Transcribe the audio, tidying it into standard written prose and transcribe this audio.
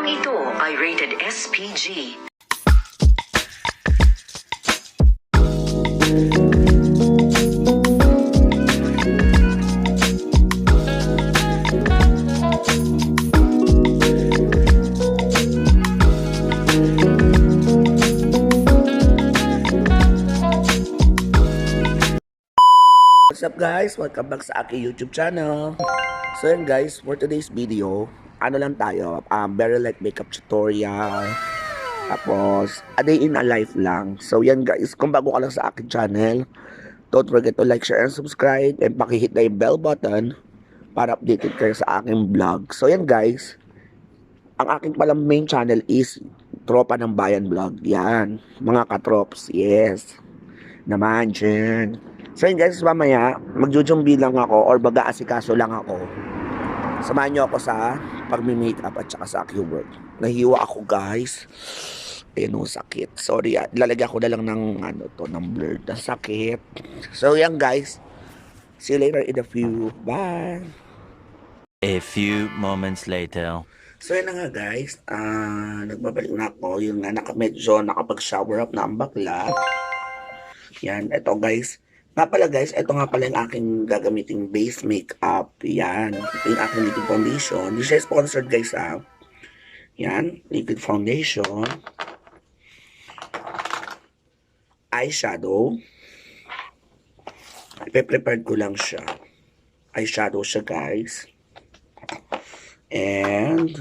Programang ito ay rated SPG. What's up guys? Welcome back sa aking YouTube channel. So yan guys, for today's video, ano lang tayo, very light makeup tutorial. Tapos, a day in a life lang. So yan guys, kung bago ka lang sa aking channel, don't forget to like, share, and subscribe. And pakihit na yung bell button para updated kayo sa aking vlog. So yan guys, ang aking palang main channel is Tropa ng Bayan Vlog. Yan, mga katrops, yes. Naman dyan. So yun guys, mamaya magjujumbi lang ako or baga-asikaso lang ako. Samahan nyo ako sa pagmi-makeup at saka sa aking work. Nahiwa ako guys. Ayun o, sakit. Sorry, lalagyan ko na lang ng ng blurred na sakit. So yan guys, see you later in a few. Bye! A few moments later. So yun na nga guys, nagbabalik na ako. Yung medyo nakapag-shower up na ang bakla. Yan, eto guys. Nga pala guys, ito nga pala yung aking gagamiting base makeup. Yan, ito yung aking liquid foundation. Hindi siya sponsored guys ha. Yan, liquid foundation. Eyeshadow. Ipe-prepared ko lang siya. Eyeshadow siya guys. And